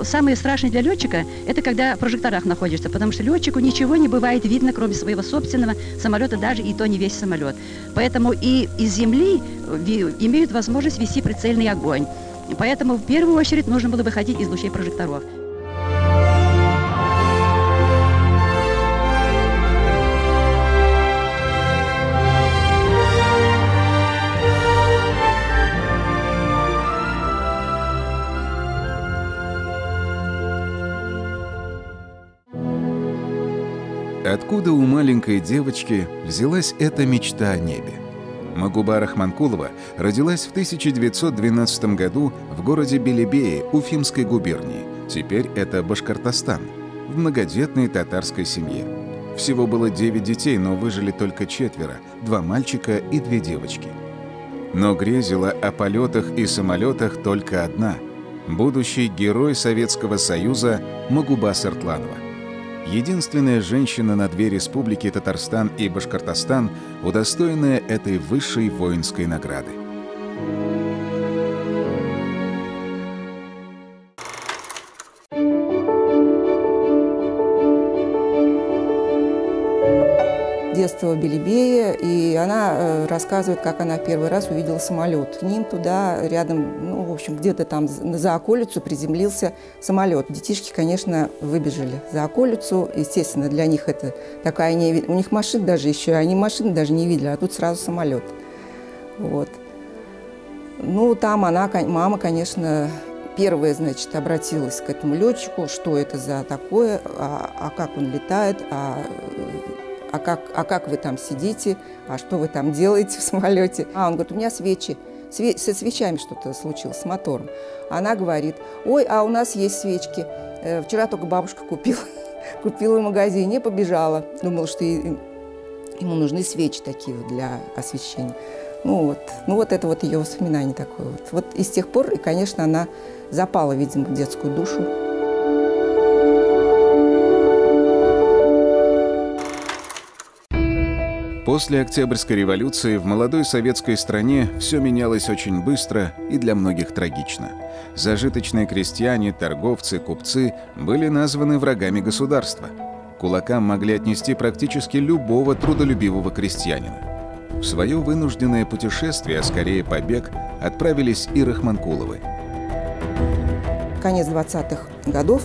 Самое страшное для летчика – это когда в прожекторах находишься, потому что летчику ничего не бывает видно, кроме своего собственного самолета, даже и то не весь самолет. Поэтому и из земли имеют возможность вести прицельный огонь. Поэтому в первую очередь нужно было выходить из лучей прожекторов. Откуда у маленькой девочки взялась эта мечта о небе? Магуба Рахманкулова родилась в 1912 году в городе Белебее Уфимской губернии, теперь это Башкортостан, в многодетной татарской семье. Всего было 9 детей, но выжили только 4, 2 мальчика и 2 девочки. Но грезила о полетах и самолетах только одна – будущий герой Советского Союза Магуба Сыртланова. Единственная женщина на 2 республики Татарстан и Башкортостан, удостоенная этой высшей воинской награды. Детство в Белебее, и она рассказывает, как она первый раз увидела самолет. К ним туда рядом, ну, в общем, где-то там за околицу приземлился самолет. Детишки, конечно, выбежали за околицу. Естественно, для них это такая не... У них машин даже еще, они машины даже не видели, а тут сразу самолет. Вот. Ну, там она, мама, конечно, первая, значит, обратилась к этому летчику, что это за такое, а как он летает, а как вы там сидите, а что вы там делаете в самолете? А он говорит, у меня свечи, со свечами что-то случилось, с мотором. Она говорит, ой, а у нас есть свечки, вчера только бабушка купила в магазине, побежала. Думала, что ему нужны свечи такие вот для освещения. Ну вот это вот ее воспоминание такое вот. Вот и с тех пор, и, конечно, она запала, видимо, в детскую душу. После Октябрьской революции в молодой советской стране все менялось очень быстро и для многих трагично. Зажиточные крестьяне, торговцы, купцы были названы врагами государства. К кулакам могли отнести практически любого трудолюбивого крестьянина. В свое вынужденное путешествие, а скорее побег, отправились и Рахманкуловы. Конец 20-х годов,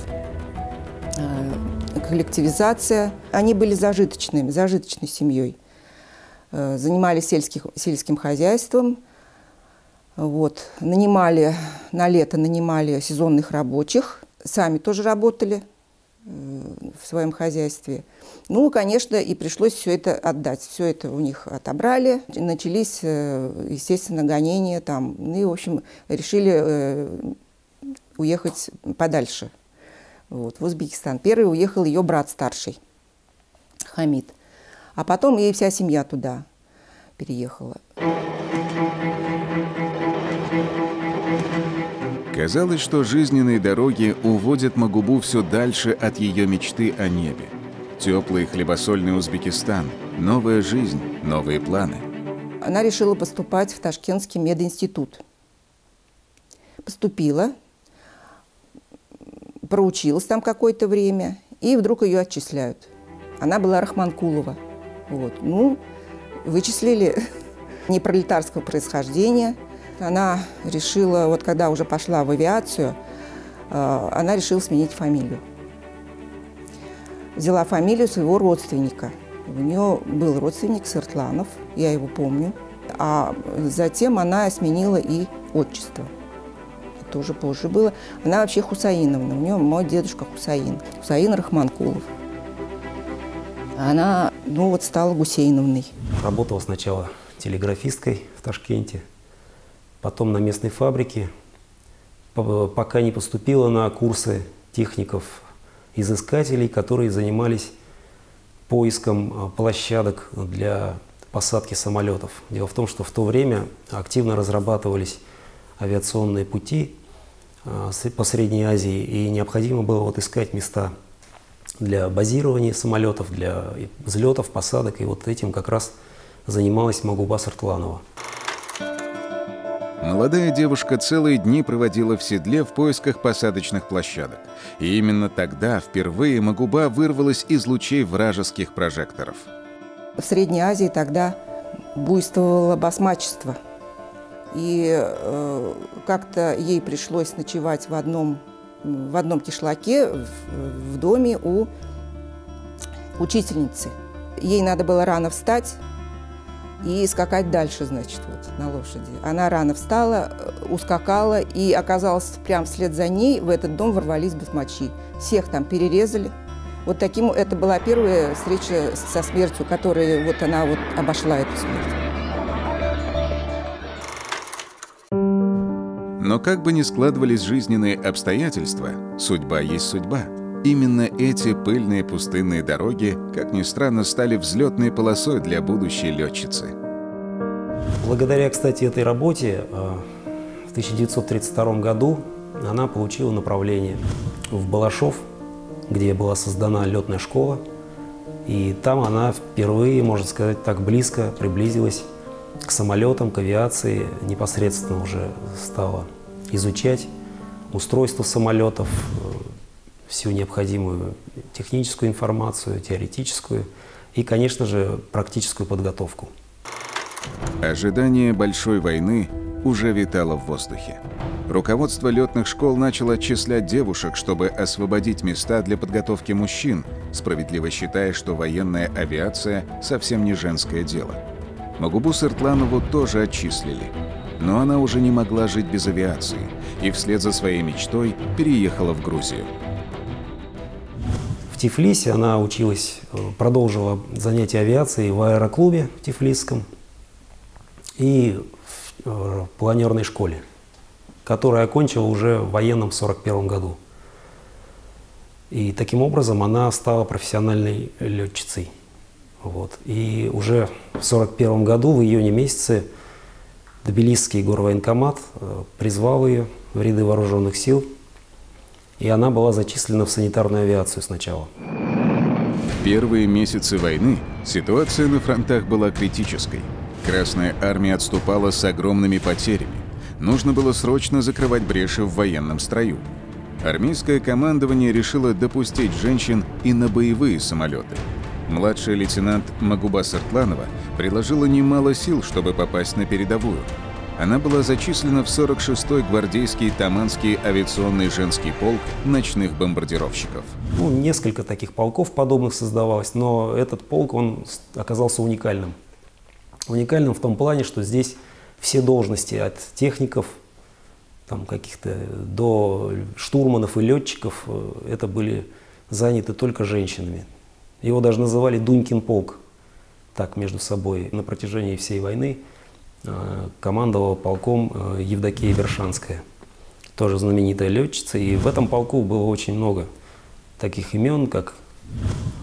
коллективизация. Они были зажиточной семьей. Занимались сельским хозяйством, вот. На лето нанимали сезонных рабочих, сами тоже работали в своем хозяйстве. Ну, конечно, и пришлось все это отдать. Все это у них отобрали. Начались, естественно, гонения там. И, в общем, решили уехать подальше, вот, в Узбекистан. Первый уехал ее брат старший, Хамид. А потом и вся семья туда переехала. Казалось, что жизненные дороги уводят Магубу все дальше от ее мечты о небе. Теплый хлебосольный Узбекистан, новая жизнь, новые планы. Она решила поступать в Ташкентский мединститут. Поступила, проучилась там какое-то время, и вдруг ее отчисляют. Она была Рахманкулова. Вот. Ну, вычислили, не пролетарского происхождения. Она решила, вот когда уже пошла в авиацию, она решила сменить фамилию. Взяла фамилию своего родственника. У нее был родственник Сыртланов, я его помню. А затем она сменила и отчество. Это уже позже было. Она вообще Хусаиновна. У нее мой дедушка Хусаин. Хусаин Рахманкулов. Она, ну вот, стала Гусейновной. Работала сначала телеграфисткой в Ташкенте, потом на местной фабрике, пока не поступила на курсы техников-изыскателей, которые занимались поиском площадок для посадки самолетов. Дело в том, что в то время активно разрабатывались авиационные пути по Средней Азии, и необходимо было вот искать места для базирования самолетов, для взлетов, посадок, и вот этим как раз занималась Магуба Сыртланова. Молодая девушка целые дни проводила в седле в поисках посадочных площадок. И именно тогда впервые Магуба вырвалась из лучей вражеских прожекторов. В Средней Азии тогда буйствовало басмачество. И как-то ей пришлось ночевать в одном кишлаке в доме у учительницы. Ей надо было рано встать и скакать дальше, значит, вот, на лошади. Она рано встала, ускакала, и оказалось, прямо вслед за ней в этот дом ворвались басмачи. Всех там перерезали. Вот таким, это была первая встреча со смертью, которой вот она вот обошла эту смерть. Но как бы ни складывались жизненные обстоятельства, судьба есть судьба. Именно эти пыльные пустынные дороги, как ни странно, стали взлетной полосой для будущей летчицы. Благодаря, кстати, этой работе в 1932 году она получила направление в Балашов, где была создана летная школа. И там она впервые, можно сказать, так близко приблизилась к самолетам, к авиации, непосредственно уже стала изучать устройство самолетов, всю необходимую техническую информацию, теоретическую и, конечно же, практическую подготовку. Ожидание большой войны уже витало в воздухе. Руководство летных школ начало отчислять девушек, чтобы освободить места для подготовки мужчин, справедливо считая, что военная авиация совсем не женское дело. Магубу Сыртланову тоже отчислили. Но она уже не могла жить без авиации и вслед за своей мечтой переехала в Грузию. В Тифлисе она училась, продолжила занятия авиацией в аэроклубе в Тифлисском и в планерной школе, которую окончила уже в военном 1941 году. И таким образом она стала профессиональной летчицей. Вот. И уже в 1941 году, в июне месяце, Тбилисский горвоенкомат призвал ее в ряды вооруженных сил, и она была зачислена в санитарную авиацию сначала. В первые месяцы войны ситуация на фронтах была критической. Красная армия отступала с огромными потерями. Нужно было срочно закрывать бреши в военном строю. Армейское командование решило допустить женщин и на боевые самолеты. Младший лейтенант Магуба Сыртланова приложила немало сил, чтобы попасть на передовую. Она была зачислена в 46-й гвардейский Таманский авиационный женский полк ночных бомбардировщиков. Несколько таких полков подобных создавалось, но этот полк, он оказался уникальным. Уникальным в том плане, что здесь все должности от техников, там каких-то до штурманов и летчиков, это были заняты только женщинами. Его даже называли Дунькин полк, так между собой. На протяжении всей войны командовала полком Евдокия Вершанская, тоже знаменитая летчица. И в этом полку было очень много таких имен, как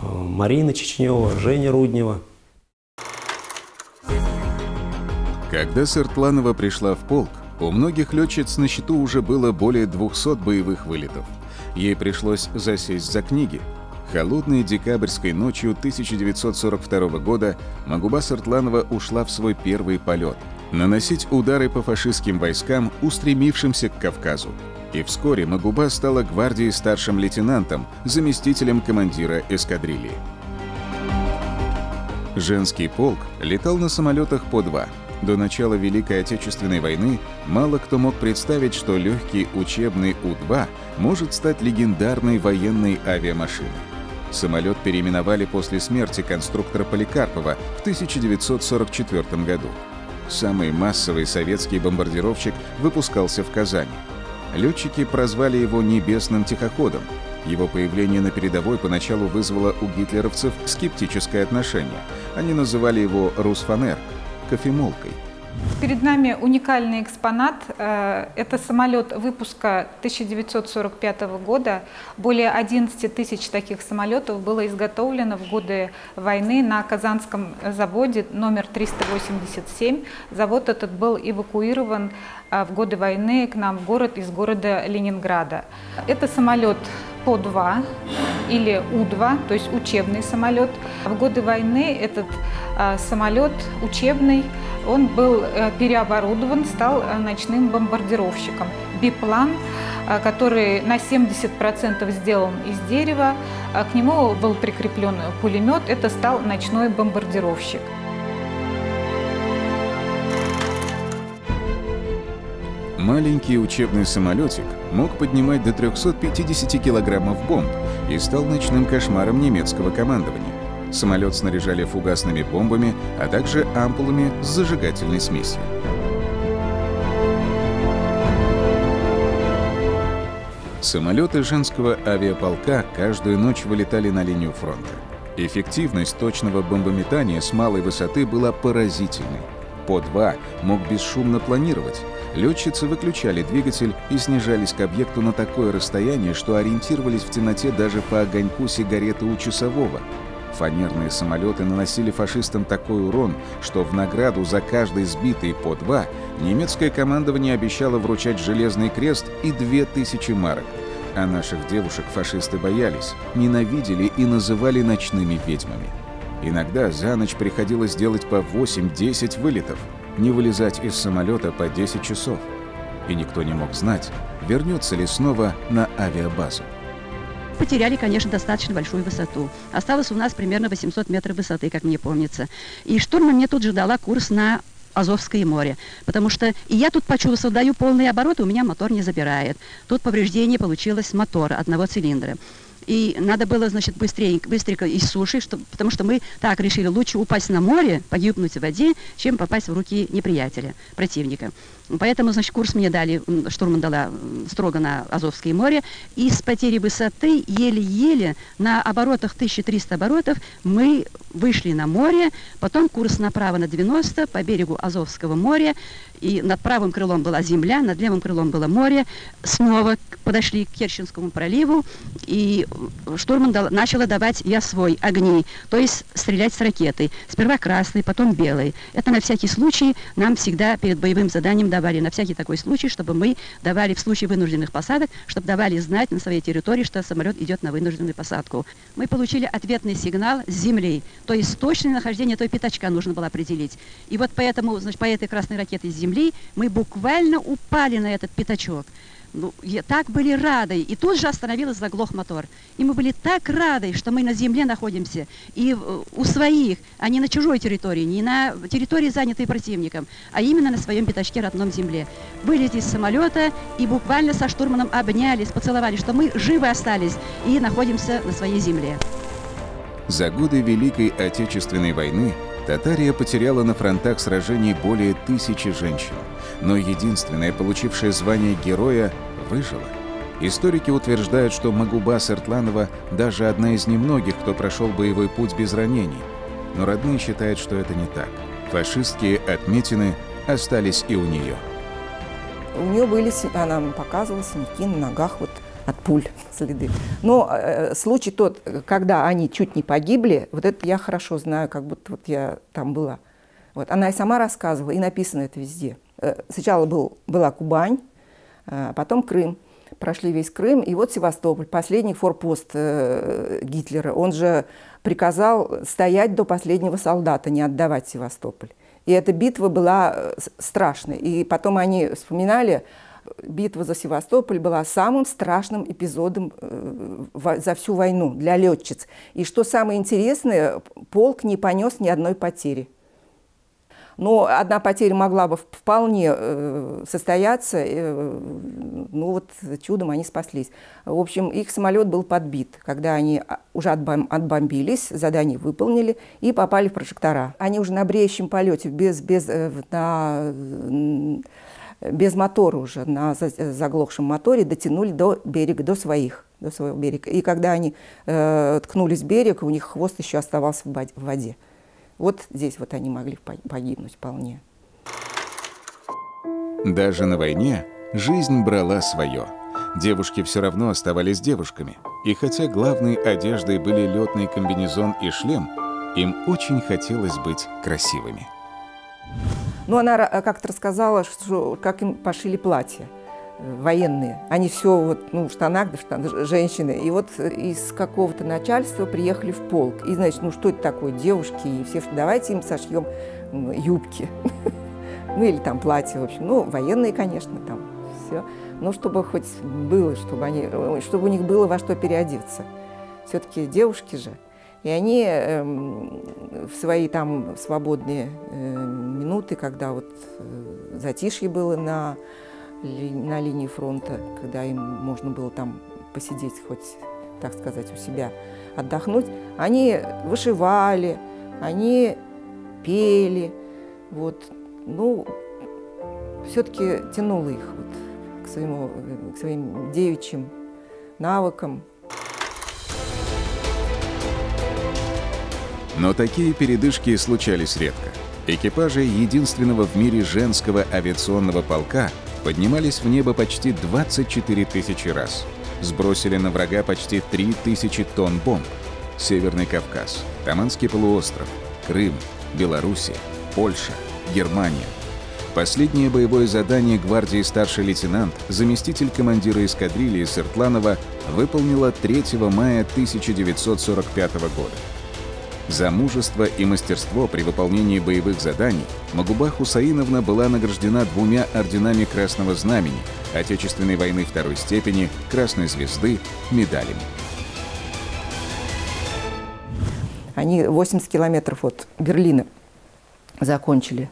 Марина Чечнева, Женя Руднева. Когда Сыртланова пришла в полк, у многих летчиц на счету уже было более 200 боевых вылетов. Ей пришлось засесть за книги. Холодной декабрьской ночью 1942 года Магуба Сыртланова ушла в свой первый полет – наносить удары по фашистским войскам, устремившимся к Кавказу. И вскоре Магуба стала гвардии старшим лейтенантом, заместителем командира эскадрильи. Женский полк летал на самолетах по два. До начала Великой Отечественной войны мало кто мог представить, что легкий учебный У-2 может стать легендарной военной авиамашиной. Самолет переименовали после смерти конструктора Поликарпова в 1944 году. Самый массовый советский бомбардировщик выпускался в Казани. Летчики прозвали его «небесным тихоходом». Его появление на передовой поначалу вызвало у гитлеровцев скептическое отношение. Они называли его «Русфанер» — кофемолкой. Перед нами уникальный экспонат. Это самолет выпуска 1945 года. Более 11 тысяч таких самолетов было изготовлено в годы войны на Казанском заводе номер 387. Завод этот был эвакуирован в годы войны к нам в город из города Ленинграда. Это самолет ПО-2 или У-2, то есть учебный самолет. В годы войны этот самолет учебный, он был переоборудован, стал ночным бомбардировщиком. Биплан, который на 70% сделан из дерева, к нему был прикреплен пулемет, это стал ночной бомбардировщик. Маленький учебный самолетик мог поднимать до 350 килограммов бомб и стал ночным кошмаром немецкого командования. Самолет снаряжали фугасными бомбами, а также ампулами с зажигательной смесью. Самолеты женского авиаполка каждую ночь вылетали на линию фронта. Эффективность точного бомбометания с малой высоты была поразительной. По-2 мог бесшумно планировать. Летчицы выключали двигатель и снижались к объекту на такое расстояние, что ориентировались в темноте даже по огоньку сигареты у часового. Фанерные самолеты наносили фашистам такой урон, что в награду за каждый сбитый По-2 немецкое командование обещало вручать железный крест и 2000 марок. А наших девушек фашисты боялись, ненавидели и называли ночными ведьмами. Иногда за ночь приходилось делать по 8-10 вылетов, не вылезать из самолета по 10 часов. И никто не мог знать, вернется ли снова на авиабазу. Потеряли, конечно, достаточно большую высоту. Осталось у нас примерно 800 метров высоты, как мне помнится. И штурман мне тут же дала курс на Азовское море, потому что и я тут почувствовала, даю полные обороты, у меня мотор не забирает. Тут повреждение получилось мотора одного цилиндра. И надо было, значит, быстренько из суши, потому что мы так решили, лучше упасть на море, погибнуть в воде, чем попасть в руки неприятеля, противника. Поэтому, значит, курс мне дали, штурман дала строго на Азовское море, и с потерей высоты еле-еле на оборотах 1300 оборотов мы вышли на море, потом курс направо на 90 по берегу Азовского моря, и над правым крылом была земля, над левым крылом было море. Снова подошли к Керченскому проливу, и штурман начала давать я свой огни, то есть стрелять с ракеты. Сперва красный, потом белый. Это на всякий случай нам всегда перед боевым заданием давали, на всякий такой случай, чтобы мы давали в случае вынужденных посадок, чтобы давали знать на своей территории, что самолет идет на вынужденную посадку. Мы получили ответный сигнал с земли, то есть точное нахождение той пятачка нужно было определить. И вот поэтому, значит, по этой красной ракете с земли мы буквально упали на этот пятачок. Ну, так были рады, и тут же остановился, заглох мотор. И мы были так рады, что мы на земле находимся, и у своих, а не на чужой территории, не на территории, занятой противником, а именно на своем пятачке, родном земле. Вылезли из самолета и буквально со штурманом обнялись, поцеловались, что мы живы остались и находимся на своей земле. За годы Великой Отечественной войны Татария потеряла на фронтах сражений более 1000 женщин, но единственная, получившая звание героя, выжила. Историки утверждают, что Магуба Сыртланова даже одна из немногих, кто прошел боевой путь без ранений. Но родные считают, что это не так. Фашистские отметины остались и у нее. У нее были, она показывала синяки на ногах вот от пуль следы. Но случай тот, когда они чуть не погибли, вот это я хорошо знаю, как будто вот я там была. Вот. Она и сама рассказывала, и написано это везде. Сначала была Кубань, потом Крым. Прошли весь Крым, и вот Севастополь, последний форпост Гитлера. Он же приказал стоять до последнего солдата, не отдавать Севастополь. И эта битва была страшной. И потом они вспоминали, битва за Севастополь была самым страшным эпизодом за всю войну для летчиц. И что самое интересное, полк не понес ни одной потери. Но одна потеря могла бы вполне состояться, ну вот чудом они спаслись. В общем, их самолет был подбит, когда они уже отбомбились, задание выполнили и попали в прожектора. Они уже на бреющем полете, без мотора уже, на заглохшем моторе дотянули до берега, до своего берега. И когда они ткнулись в берег, у них хвост еще оставался в воде. Вот здесь вот они могли погибнуть вполне. Даже на войне жизнь брала свое. Девушки все равно оставались девушками. И хотя главной одеждой были летный комбинезон и шлем, им очень хотелось быть красивыми. Ну, она как-то рассказала, что, как им пошили платье. военные. Они все вот, ну, в штанах, женщины. И вот из какого-то начальства приехали в полк. И, значит, ну что это такое, девушки? И все, давайте им сошьем юбки. Ну, или там платье, в общем. Ну, военные, конечно, там все. Ну, чтобы хоть было, чтобы у них было во что переодеться. Все-таки девушки же. И они в свои там свободные минуты, когда вот затишье было на линии фронта, когда им можно было там посидеть хоть, так сказать, у себя, отдохнуть, они вышивали, они пели. Вот. Ну, все-таки тянуло их вот к своим девичьим навыкам. Но такие передышки случались редко. Экипажи единственного в мире женского авиационного полка поднимались в небо почти 24 тысячи раз. Сбросили на врага почти 3000 тонн бомб. Северный Кавказ, Таманский полуостров, Крым, Белоруссия, Польша, Германия. Последнее боевое задание гвардии старший лейтенант, заместитель командира эскадрильи Сыртланова, выполнила 3 мая 1945 года. За мужество и мастерство при выполнении боевых заданий Магуба Хусаиновна была награждена 2 орденами Красного Знамени, Отечественной войны 2-й степени, Красной Звезды, медалями. Они 80 километров от Берлина закончили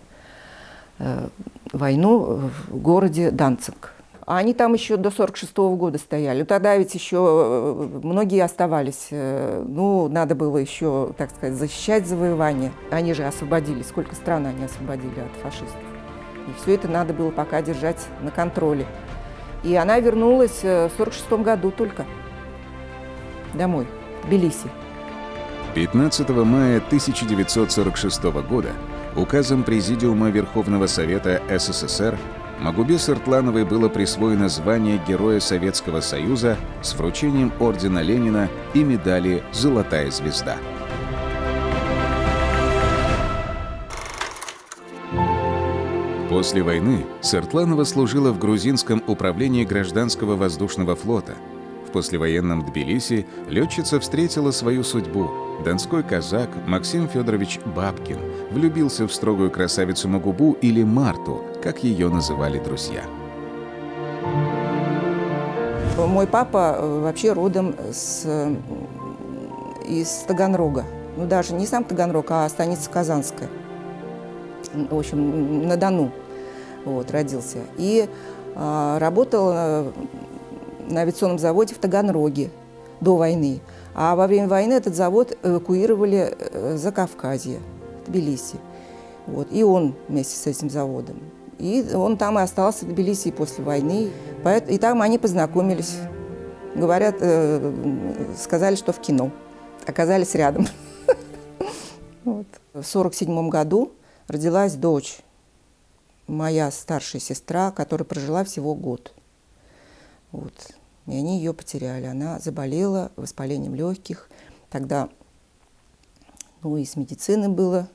войну в городе Данциг. А они там еще до 1946 года стояли. Тогда ведь еще многие оставались. Ну, надо было еще, так сказать, защищать завоевание. Они же освободили. Сколько стран они освободили от фашистов. И все это надо было пока держать на контроле. И она вернулась в 1946 году только домой, в Тбилиси. 15 мая 1946 года указом Президиума Верховного Совета СССР Магубе Сыртлановой было присвоено звание Героя Советского Союза с вручением ордена Ленина и медали «Золотая звезда». После войны Сыртланова служила в грузинском управлении гражданского воздушного флота. В послевоенном Тбилиси летчица встретила свою судьбу. Донской казак Максим Федорович Бабкин влюбился в строгую красавицу Магубу или Марту, как ее называли друзья. Мой папа вообще родом из Таганрога. Ну, даже не сам Таганрог, а станица Казанская. В общем, на Дону вот, родился. И работал на авиационном заводе в Таганроге до войны. А во время войны этот завод эвакуировали за Кавказье, в Тбилиси. Вот. И он вместе с этим заводом. И он там и остался в Тбилиси после войны. И там они познакомились. Говорят, сказали, что в кино. Оказались рядом. В 1947 году родилась дочь, моя старшая сестра, которая прожила всего год. Вот. И они ее потеряли. Она заболела воспалением легких. Тогда, ну, и с медициной было.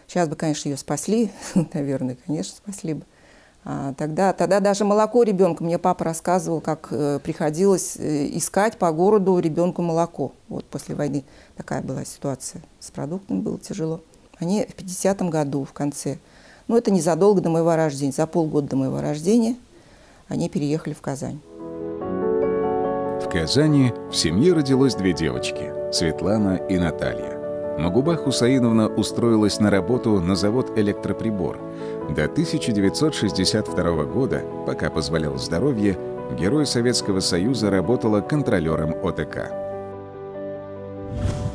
Сейчас бы, конечно, ее спасли, наверное, конечно, спасли бы. А тогда даже молоко ребенка, мне папа рассказывал, как приходилось искать по городу ребенку молоко. Вот после войны такая была ситуация. С продуктами было тяжело. Они в 50-м году, в конце, ну, это незадолго до моего рождения, за полгода до моего рождения, они переехали в Казань. В Казани в семье родилось 2 девочки – Светлана и Наталья. Магуба Хусаиновна устроилась на работу на завод «Электроприбор». До 1962 года, пока позволяло здоровье, Герой Советского Союза работала контролером ОТК.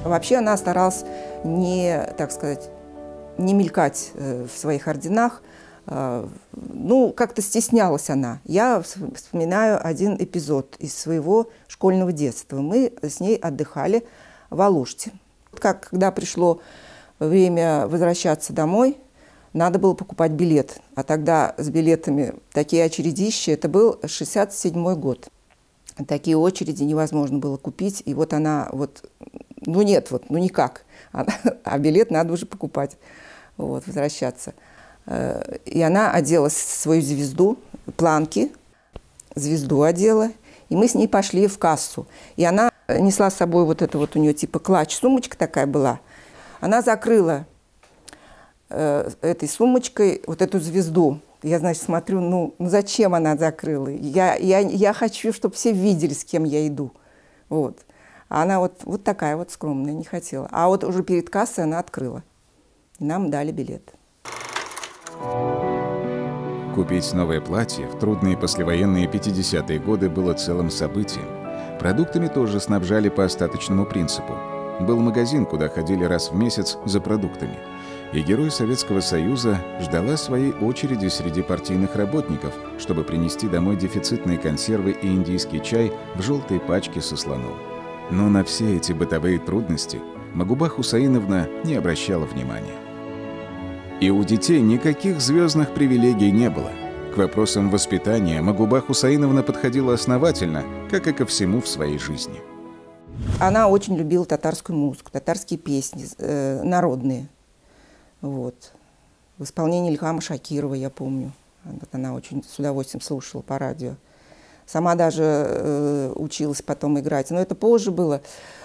Вообще она старалась не, так сказать, не мелькать в своих орденах. Ну, как-то стеснялась она. Я вспоминаю один эпизод из своего школьного детства. Мы с ней отдыхали в Алуште. Когда пришло время возвращаться домой, надо было покупать билет. А тогда с билетами такие очередища, это был 1967 год. Такие очереди невозможно было купить. И вот она, вот, ну нет, вот, ну никак. А билет надо уже покупать, вот, возвращаться. И она одела свою звезду, планки, звезду одела, и мы с ней пошли в кассу. И она несла с собой вот это вот, у нее типа клатч, сумочка такая была. Она закрыла этой сумочкой вот эту звезду. Я, значит, смотрю, ну зачем она закрыла? Я хочу, чтобы все видели, с кем я иду. Вот. А она вот такая вот скромная, не хотела. А вот уже перед кассой она открыла. И нам дали билет. Купить новое платье в трудные послевоенные 50-е годы было целым событием. Продуктами тоже снабжали по остаточному принципу. Был магазин, куда ходили раз в месяц за продуктами. И герой Советского Союза ждала своей очереди среди партийных работников, чтобы принести домой дефицитные консервы и индийский чай в желтой пачке со слоном. Но на все эти бытовые трудности Магуба Хусаиновна не обращала внимания. И у детей никаких звездных привилегий не было. К вопросам воспитания Магуба Хусаиновна подходила основательно, как и ко всему в своей жизни. Она очень любила татарскую музыку, татарские песни, народные. Вот. В исполнении Ильхама Шакирова, я помню. Она очень с удовольствием слушала по радио. Сама даже училась потом играть. Но это позже было.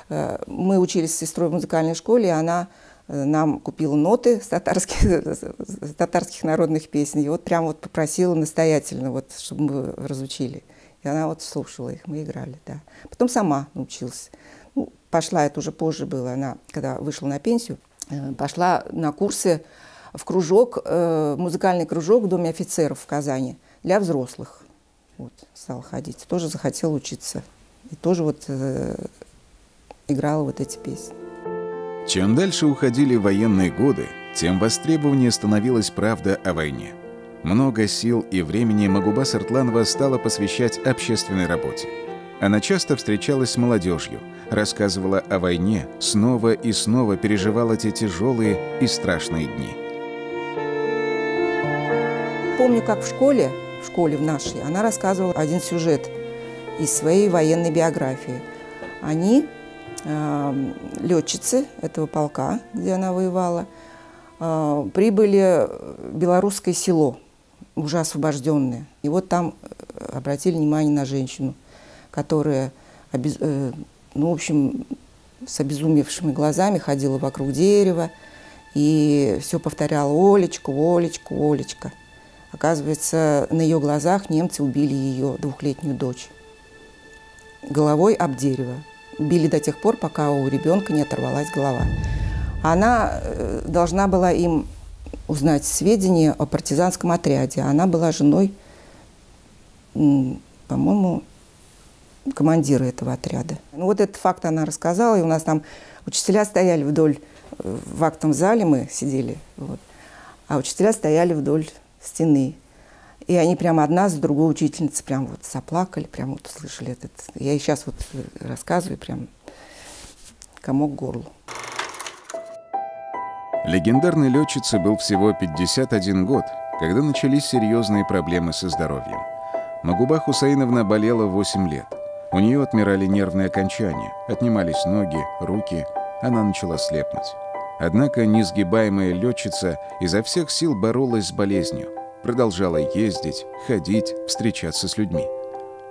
Мы учились с сестрой в музыкальной школе, и она нам купила ноты с татарских народных песен. И вот прям вот попросила настоятельно, вот, чтобы мы разучили. И она вот слушала их, мы играли, да. Потом сама научилась. Ну, пошла, это уже позже было, она, когда вышла на пенсию, пошла на курсы в кружок, музыкальный кружок в Доме офицеров в Казани для взрослых. Вот, стала ходить. Тоже захотела учиться. И тоже вот играла вот эти песни. Чем дальше уходили военные годы, тем востребованнее становилась правда о войне. Много сил и времени Магуба Сыртланова стала посвящать общественной работе. Она часто встречалась с молодежью, рассказывала о войне, снова и снова переживала те тяжелые и страшные дни. Помню, как в школе в нашей, она рассказывала один сюжет из своей военной биографии. Они, летчицы этого полка, где она воевала, прибыли в белорусское село, уже освобожденное. И вот там обратили внимание на женщину, которая, ну, в общем, с обезумевшими глазами ходила вокруг дерева и все повторяла: «Олечка, Олечка, Олечка». Оказывается, на ее глазах немцы убили ее двухлетнюю дочь головой об дерево. Били до тех пор, пока у ребенка не оторвалась голова. Она должна была им узнать сведения о партизанском отряде. Она была женой, по-моему, командира этого отряда. Ну, вот этот факт она рассказала, и у нас там учителя стояли вдоль, в актовом зале мы сидели, вот, а учителя стояли вдоль стены. И они прямо одна за другой учительницы прям вот заплакали, прям вот услышали этот. Я и сейчас вот рассказываю, прям комок к горлу. Легендарной летчице был всего 51 год, когда начались серьезные проблемы со здоровьем. Магуба Хусаиновна болела 8 лет. У нее отмирали нервные окончания, отнимались ноги, руки, она начала слепнуть. Однако несгибаемая летчица изо всех сил боролась с болезнью, продолжала ездить, ходить, встречаться с людьми.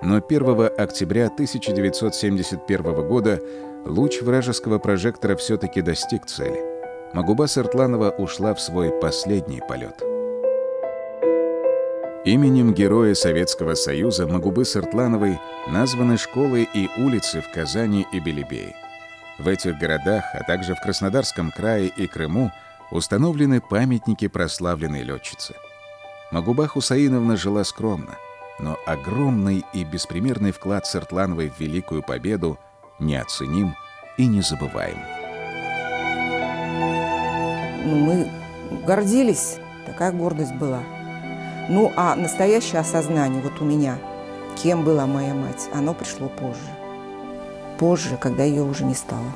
Но 1 октября 1971 года луч вражеского прожектора все-таки достиг цели. Магуба Сыртланова ушла в свой последний полет. Именем героя Советского Союза Магубы Сыртлановой названы школы и улицы в Казани и Белебее. В этих городах, а также в Краснодарском крае и Крыму установлены памятники прославленной летчице. Магуба Хусаиновна жила скромно, но огромный и беспримерный вклад Сыртлановой в Великую Победу неоценим и незабываем. Ну, мы гордились, такая гордость была. Ну, а настоящее осознание вот у меня, кем была моя мать, оно пришло позже. Позже, когда ее уже не стало.